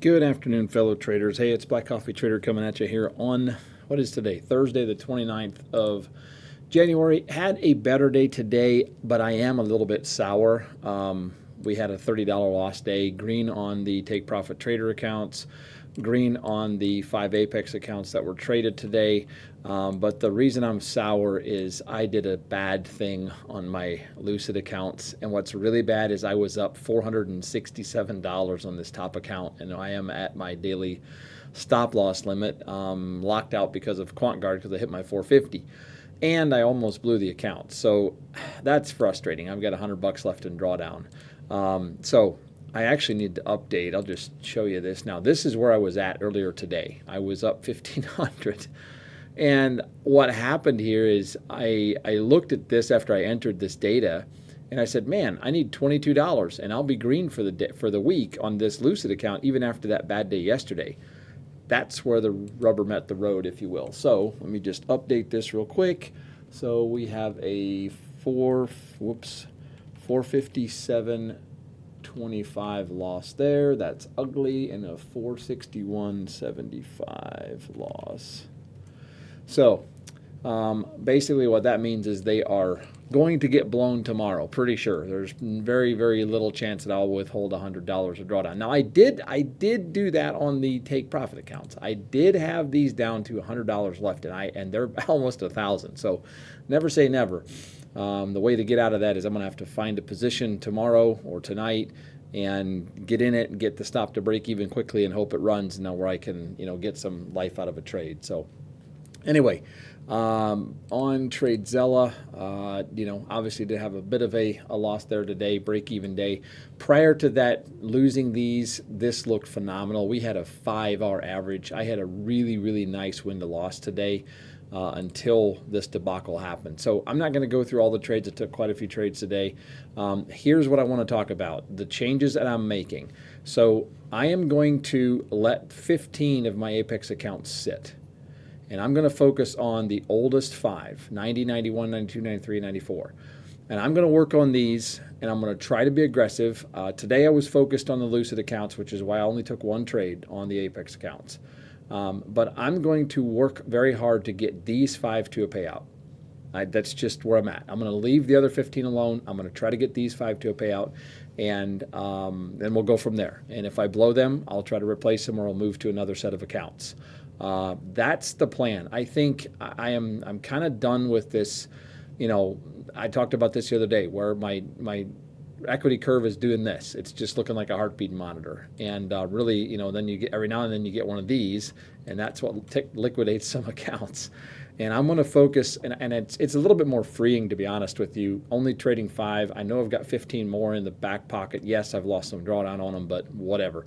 Good afternoon, fellow traders. Hey, it's Black Coffee Trader coming at you here on, what is today? Thursday, the 29th of January. Had a better day today, but I am a little bit sour. We had a $30 loss day, green on the Take Profit Trader accounts, green on the 5 Apex accounts that were traded today. But the reason I'm sour is I did a bad thing on my Lucid accounts. And what's really bad is I was up $467 on this top account, and I am at my daily stop loss limit, locked out because of QuantGuard because I hit my 450. And I almost blew the account. So that's frustrating. I've got $100 left in drawdown. So I actually need to update. I'll just show you this now. This is where I was at earlier today. I was up 1,500. And what happened here is I looked at this after I entered this data, and I said, man, I need $22, and I'll be green for the week on this Lucid account, even after that bad day yesterday. That's where the rubber met the road, if you will. So let me just update this real quick. So we have a 457.25 loss there. That's ugly, and a 461.75 loss. So basically what that means is they are going to get blown tomorrow, pretty sure. There's very, very little chance that I'll withhold $100 of drawdown. Now I did do that on the Take Profit accounts. I did have these down to $100 left, and they're almost 1,000. So never say never. The way to get out of that is I'm going to have to find a position tomorrow or tonight and get in it and get the stop to break even quickly and hope it runs, and now where I can, get some life out of a trade. So anyway, on TradeZella, obviously did have a bit of a loss there today, break-even day. Prior to that, losing this looked phenomenal. We had a 5-hour average. I had a really, really nice win-to-loss today until this debacle happened. So I'm not going to go through all the trades. I took quite a few trades today. Here's what I want to talk about, the changes that I'm making. So I am going to let 15 of my Apex accounts sit. And I'm going to focus on the oldest 5, 90, 91, 92, 93, 94. And I'm going to work on these, and I'm going to try to be aggressive. Today I was focused on the Lucid accounts, which is why I only took one trade on the Apex accounts. But I'm going to work very hard to get these 5 to a payout. That's just where I'm at. I'm going to leave the other 15 alone. I'm going to try to get these 5 to a payout, and then we'll go from there. And if I blow them, I'll try to replace them, or I'll move to another set of accounts. That's the plan. I think I'm kind of done with this. I talked about this the other day where my equity curve is doing this. It's just looking like a heartbeat monitor. And really, then you get every now and then you get one of these, and that's what liquidates some accounts. And I'm going to focus, and it's a little bit more freeing, to be honest with you, only trading 5. I know I've got 15 more in the back pocket. Yes, I've lost some drawdown on them, but whatever.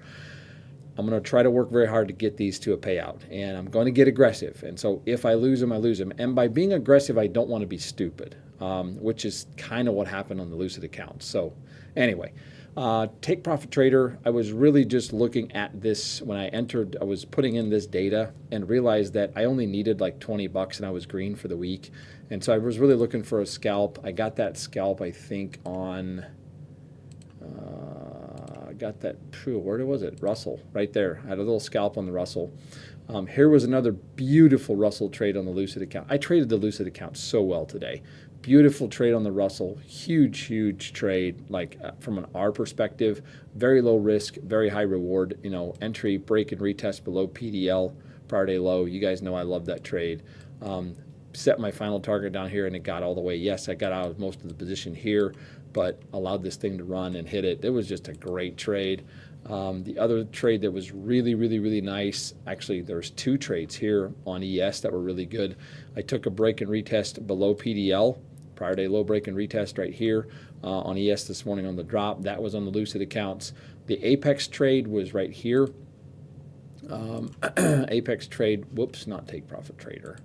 I'm going to try to work very hard to get these to a payout, and I'm going to get aggressive. And so if I lose them, I lose them. And by being aggressive, I don't want to be stupid, which is kind of what happened on the Lucid accounts. So anyway, Take Profit Trader, I was really just looking at this when I entered. I was putting in this data and realized that I only needed like $20 and I was green for the week. And so I was really looking for a scalp. I got that scalp, I think, on... got that, where was it? Russell, right there. I had a little scalp on the Russell. Here was another beautiful Russell trade on the Lucid account. I traded the Lucid account so well today. Beautiful trade on the Russell. Huge, huge trade, like from an R perspective. Very low risk, very high reward. Entry, break, and retest below PDL, prior day low. You guys know I love that trade. Set my final target down here, and it got all the way. Yes, I got out of most of the position here, but allowed this thing to run and hit it. It was just a great trade. The other trade that was really, really, really nice, actually there's 2 trades here on ES that were really good. I took a break and retest below PDL, prior day low break and retest right here on ES this morning on the drop. That was on the Lucid accounts. The Apex trade was right here. Apex trade, whoops, not Take Profit Trader,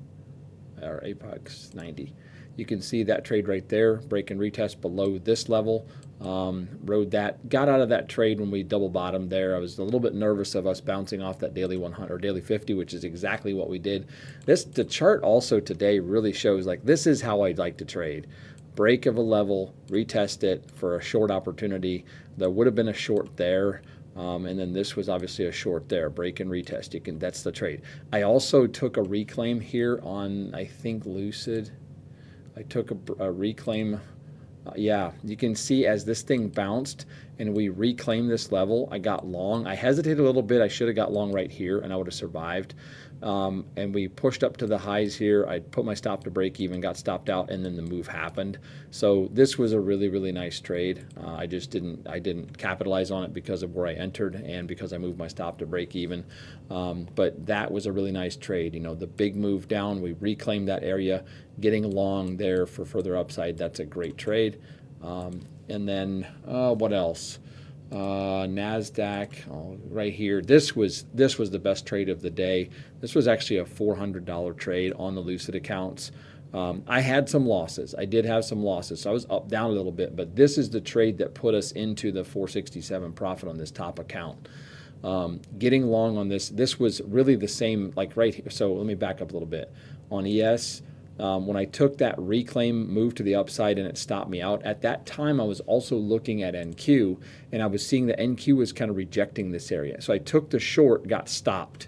or Apex 90. You can see that trade right there, break and retest below this level. Rode that, got out of that trade when we double bottomed there. I was a little bit nervous of us bouncing off that daily 100 or daily 50, which is exactly what we did. The chart also today really shows like this is how I'd like to trade. Break of a level, retest it for a short opportunity. There would have been a short there, And then this was obviously a short there, break and retest. That's the trade. I also took a reclaim here on, I think, Lucid. I took a reclaim. Yeah, you can see as this thing bounced and we reclaimed this level, I got long. I hesitated a little bit. I should have got long right here and I would have survived. And we pushed up to the highs here. I put my stop to break even, got stopped out, and then the move happened. So this was a really, really nice trade. I didn't capitalize on it because of where I entered and because I moved my stop to break even. But that was a really nice trade. The big move down, we reclaimed that area, getting long there for further upside. That's a great trade. And then what else? NASDAQ right here. This was the best trade of the day. This was actually a $400 trade on the Lucid accounts. I had some losses. I did have some losses. So I was up down a little bit, but this is the trade that put us into the 467 profit on this top account. Getting long on this was really the same, like right here. So let me back up a little bit. On ES, when I took that reclaim move to the upside and it stopped me out, at that time I was also looking at NQ and I was seeing that NQ was kind of rejecting this area. So I took the short, got stopped.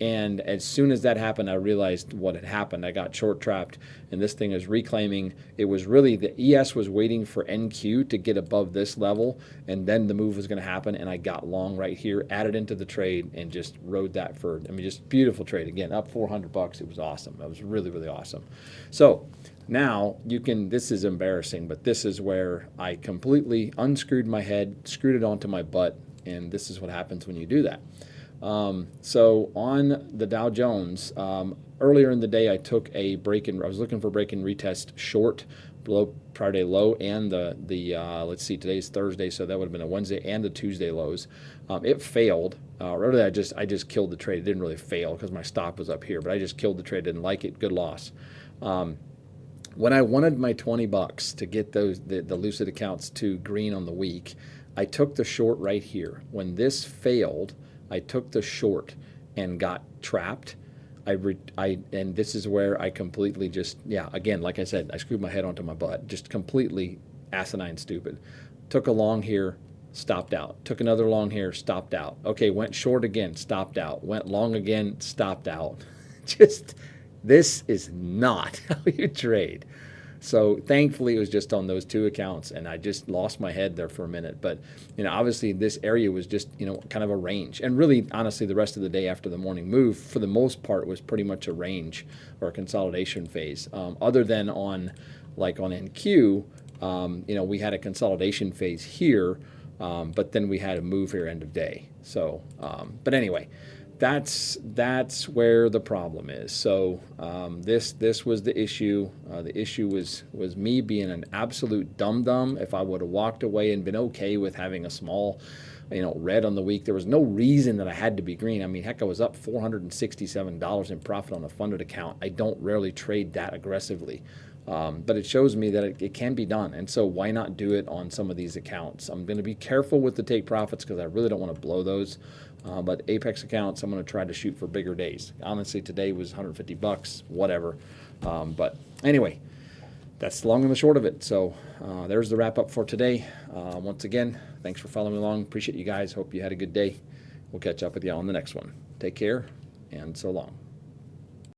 And as soon as that happened, I realized what had happened. I got short trapped and this thing is reclaiming. It was really the ES was waiting for NQ to get above this level and then the move was going to happen. And I got long right here, added into the trade and just rode that for, just beautiful trade. Again, up $400. It was awesome. That was really, really awesome. So now this is embarrassing, but this is where I completely unscrewed my head, screwed it onto my butt. And this is what happens when you do that. So on the Dow Jones, earlier in the day, I took a I was looking for break and retest short below prior day low and let's see, today's Thursday, so that would have been a Wednesday and the Tuesday lows. It failed. Really, I just killed the trade. It didn't really fail because my stop was up here, but I just killed the trade. Didn't like it. Good loss. When I wanted my $20 to get the Lucid accounts to green on the week, I took the short right here. When this failed, I took the short and got trapped. And this is where I completely again, like I said, I screwed my head onto my butt, just completely asinine stupid. Took a long here, stopped out. Took another long here, stopped out. Okay, went short again, stopped out. Went long again, stopped out. This is not how you trade. So thankfully it was just on those two accounts and I just lost my head there for a minute. But, obviously this area was just, kind of a range. And really, honestly, the rest of the day after the morning move, for the most part, was pretty much a range or a consolidation phase. Other than on NQ, we had a consolidation phase here, but then we had a move here end of day. So, but anyway, that's where the problem is. So this was the issue. The issue was me being an absolute dum-dum. If I would have walked away and been okay with having a small, red on the week, there was no reason that I had to be green. Heck, I was up $467 in profit on a funded account. I don't rarely trade that aggressively. But it shows me that it can be done. And so why not do it on some of these accounts? I'm going to be careful with the take profits because I really don't want to blow those. But Apex accounts, I'm going to try to shoot for bigger days. Honestly, today was $150, whatever. But anyway, that's the long and the short of it. So there's the wrap up for today. Once again, thanks for following along. Appreciate you guys. Hope you had a good day. We'll catch up with you on the next one. Take care and so long.